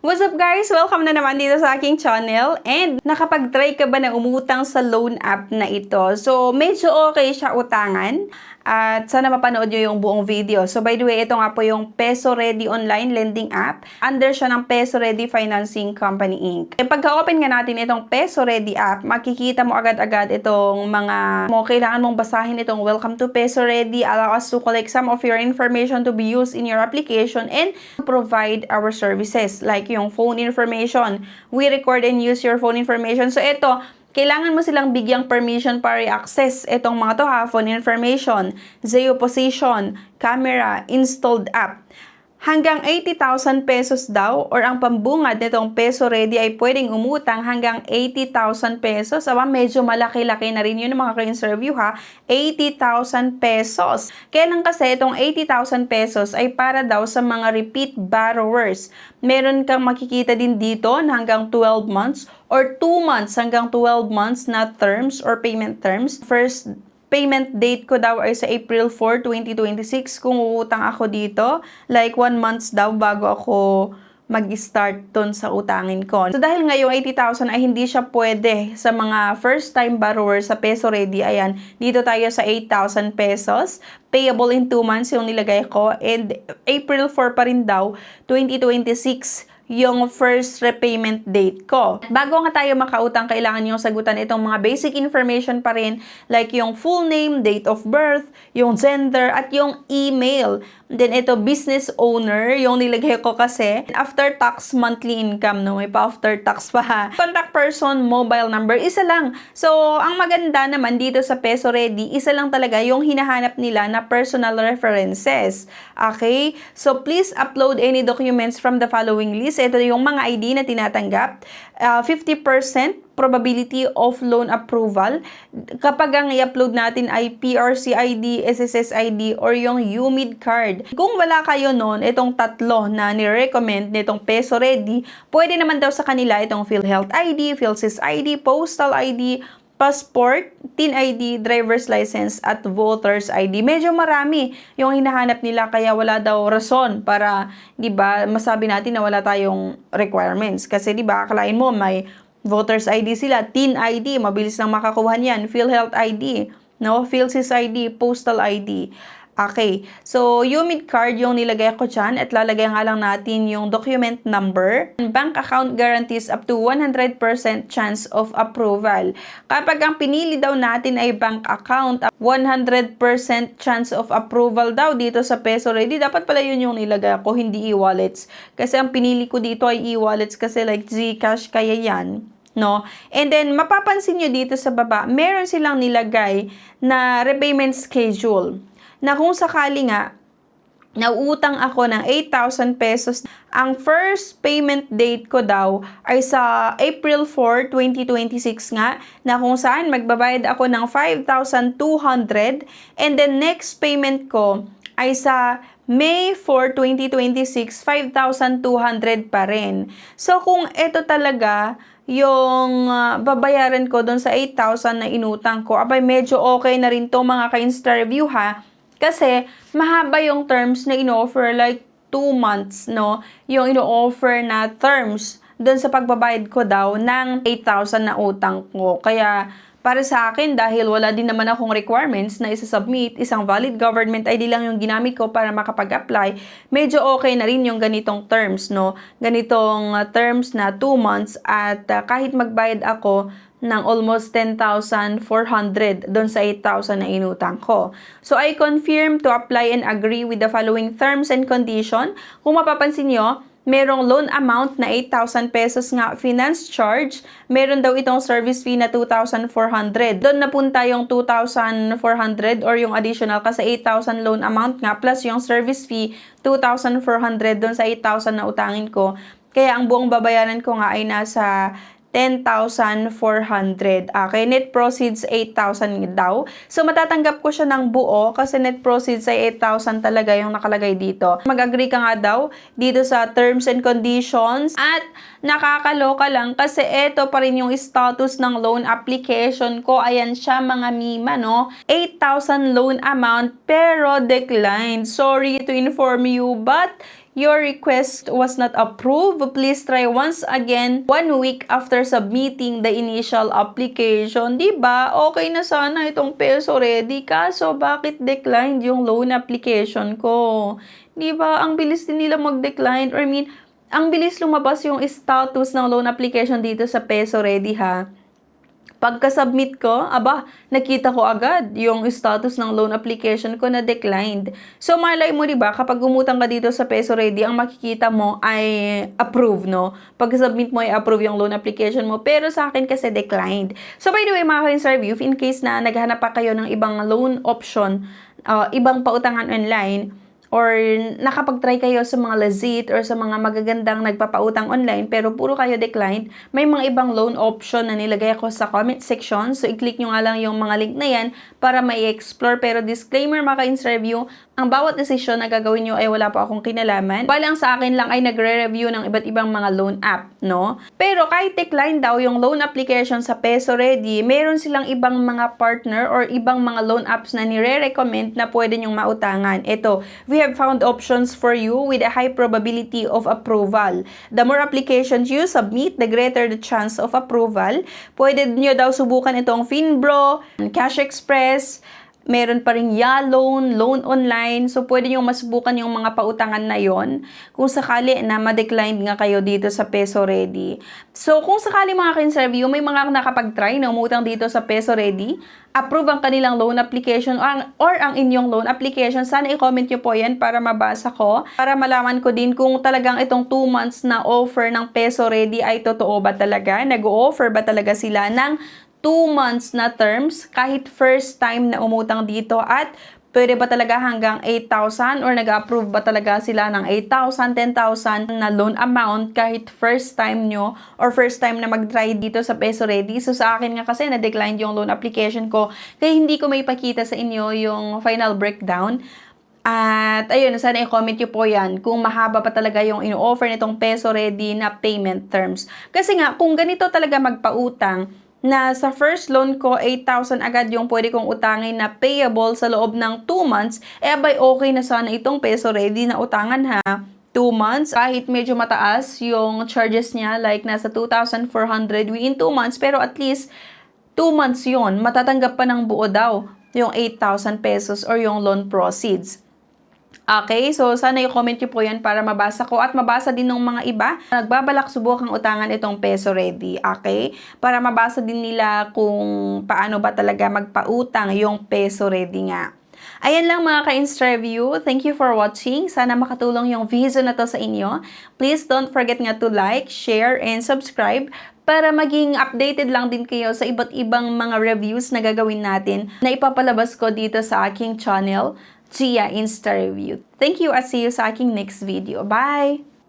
What's up guys? Welcome na naman dito sa aking channel. And nakapag-try ka ba na umutang sa loan app na ito? So medyo okay siya utangan. At sana mapanood nyo yung buong video. So by the way, ito nga po yung Peso Ready Online Lending App. Under siya ng Peso Ready Financing Company Inc. E pagka-open nga natin itong Peso Ready App, makikita mo agad-agad itong mga kailangan mong basahin itong Welcome to Peso Ready. Allow us to collect some of your information to be used in your application and provide our services like yung phone information. We record and use your phone information. So ito, kailangan mo silang bigyang permission para i-access itong mga to ha, phone information, geoposition, camera, installed app. Hanggang 80,000 pesos daw or ang pambungad nitong Peso Ready ay pwedeng umutang hanggang 80,000 pesos. Aba, medyo malaki-laki na rin yun ng mga ka-interview ha. 80,000 pesos. Kaya lang kasi itong 80,000 pesos ay para daw sa mga repeat borrowers. Meron kang makikita din dito na hanggang 12 months or 2 months hanggang 12 months na terms or payment terms. First payment date ko daw ay sa April 4, 2026 kung uutang ako dito. Like 1 month daw bago ako mag-start dun sa utangin ko. So dahil nga yung 80,000 ay hindi siya pwede sa mga first time borrowers sa Peso Ready, ayan, dito tayo sa 8,000 pesos. Payable in 2 months yung nilagay ko. And April 4 pa rin daw, 2026 yung first repayment date ko. Bago nga tayo makautang, kailangan yung sagutan itong mga basic information pa rin like yung full name, date of birth, yung gender, at yung email. Then ito, business owner, yung nilagay ko kasi after tax monthly income, no? May pa after tax pa ha. Contact person, mobile number, isa lang. So, ang maganda naman dito sa Peso Ready, isa lang talaga yung hinahanap nila na personal references. Okay? So, please upload any documents from the following list. Ito yung mga ID na tinatanggap. 50% probability of loan approval. Kapag ang i-upload natin ay PRC ID, SSS ID, or yung UMID card. Kung wala kayo nun, itong tatlo na ni-recommend nitong Peso Ready, pwede naman daw sa kanila itong PhilHealth ID, PhilSys ID, Postal ID, passport, TIN ID, driver's license, at voter's ID. Medyo marami yung hinahanap nila kaya wala daw rason para, di ba, masabi natin na wala tayong requirements. Kasi di ba, akalain mo may voter's ID sila, TIN ID, mabilis lang makakuha niyan, PhilHealth ID, no? PhilSys ID, Postal ID. Okay, so UMID card yung nilagay ko dyan at lalagay nga lang natin yung document number. Bank account guarantees up to 100% chance of approval. Kapag ang pinili daw natin ay bank account, 100% chance of approval daw dito sa Peso Ready. Dapat pala yun yung nilagay ko, hindi e-wallets. Kasi ang pinili ko dito ay e-wallets kasi like Gcash kaya yan. No? And then, mapapansin nyo dito sa baba, meron silang nilagay na repayment schedule. Na kung sakali nga, nauutang ako ng 8,000 pesos, ang first payment date ko daw ay sa April 4, 2026 nga, na kung saan magbabayad ako ng 5,200 and then next payment ko ay sa May 4, 2026, 5,200 pa rin. So kung ito talaga yung babayaran ko doon sa 8,000 na inutang ko, abay medyo okay na rin to mga ka-interview ha. Kasi, mahaba yung terms na ino-offer, like 2 months, no? Yung ino-offer na terms dun sa pagbabayad ko daw ng 8,000 na utang ko. Kaya, para sa akin, dahil wala din naman akong requirements na isa-submit, isang valid government ID lang yung ginamit ko para makapag-apply, medyo okay na rin yung ganitong terms, no? Ganitong terms na 2 months at kahit magbayad ako ng almost 10,400 doon sa 8,000 na inutang ko. So, I confirm to apply and agree with the following terms and condition. Kung mapapansin nyo, merong loan amount na 8,000 pesos nga finance charge. Meron daw itong service fee na 2,400. Doon napunta yung 2,400 or yung additional kasi 8,000 loan amount nga plus yung service fee 2,400 doon sa 8,000 na utangin ko. Kaya ang buong babayaran ko nga ay nasa 10,400. Okay, net proceeds 8,000 daw. So, matatanggap ko siya ng buo kasi net proceeds ay 8,000 talaga yung nakalagay dito. Mag-agree ka nga daw dito sa terms and conditions at nakakaloka lang kasi ito pa rin yung status ng loan application ko. Ayan siya mga mima, no? 8,000 loan amount pero declined. Sorry to inform you but your request was not approved. Please try once again 1 week after submitting the initial application. Diba? Okay na sana itong Peso Ready. Kaso, bakit declined yung loan application ko? Diba? Ang bilis din nila mag-decline. Or ang bilis lumabas yung status ng loan application dito sa Peso Ready, ha? Pagka-submit ko, nakita ko agad yung status ng loan application ko na declined. So, malay mo, diba, kapag umutang ka dito sa Peso Ready, ang makikita mo ay approve, no? Pag-submit mo ay approve yung loan application mo, pero sa akin kasi declined. So, by the way, mga ka-interview, in case na naghanap pa kayo ng ibang loan option, ibang pautangan online, or nakapag-try kayo sa mga legit or sa mga magagandang nagpapautang online pero puro kayo declined, may mga ibang loan option na nilagay ako sa comment section. So, i-click nyo nga lang yung mga link na yan para may explore. Pero disclaimer, mga ka-interview, ang bawat desisyon na gagawin nyo ay wala pa akong kinalaman. Balang sa akin lang ay nagre-review ng iba't ibang mga loan app, no? Pero kahit decline daw yung loan application sa Peso Ready, meron silang ibang mga partner or ibang mga loan apps na nire-recommend na pwede nyong mautangan. Ito, we have found options for you with a high probability of approval. The more applications you submit, the greater the chance of approval. Pwede nyo daw subukan itong Finbro, Cash Express, meron pa rin YaLoan, Loan Online. So, pwede nyo masubukan yung mga pautangan na yon kung sakali na ma-decline nga kayo dito sa Peso Ready. So, kung sakali mga ka-interview, may mga nakapag-try na umutang dito sa Peso Ready, approve ang kanilang loan application or ang inyong loan application, sana i-comment nyo po yan para mabasa ko, para malaman ko din kung talagang itong 2 months na offer ng Peso Ready ay totoo ba talaga, nag-o-offer ba talaga sila ng 2 months na terms kahit first time na umutang dito, at pwede ba talaga hanggang 8,000 or nag-approve ba talaga sila ng 8,000, 10,000 na loan amount kahit first time nyo or first time na mag-try dito sa Peso Ready. So sa akin nga kasi na-decline yung loan application ko kaya hindi ko may pakita sa inyo yung final breakdown. At ayun, sana i-comment nyo po yan kung mahaba pa talaga yung ino-offer nitong Peso Ready na payment terms. Kasi nga, kung ganito talaga magpautang, na sa first loan ko, 8,000 agad yung pwede kong utangin na payable sa loob ng 2 months, okay na sana itong Peso Ready na utangan, ha. 2 months, kahit medyo mataas yung charges niya, like nasa 2,400 within 2 months, pero at least 2 months yon, matatanggap pa ng buo daw yung 8,000 pesos or yung loan proceeds. Okay, so sana i-comment nyo po yan para mabasa ko at mabasa din ng mga iba na nagbabalak subukang utangan itong Peso Ready. Okay? Para mabasa din nila kung paano ba talaga magpautang yung Peso Ready nga. Ayan lang mga ka-interview. Thank you for watching. Sana makatulong yung video na to sa inyo. Please don't forget nga to like, share, and subscribe para maging updated lang din kayo sa iba't ibang mga reviews na gagawin natin na ipapalabas ko dito sa aking channel, Gia Insta Review. Thank you at see you sa aking next video. Bye!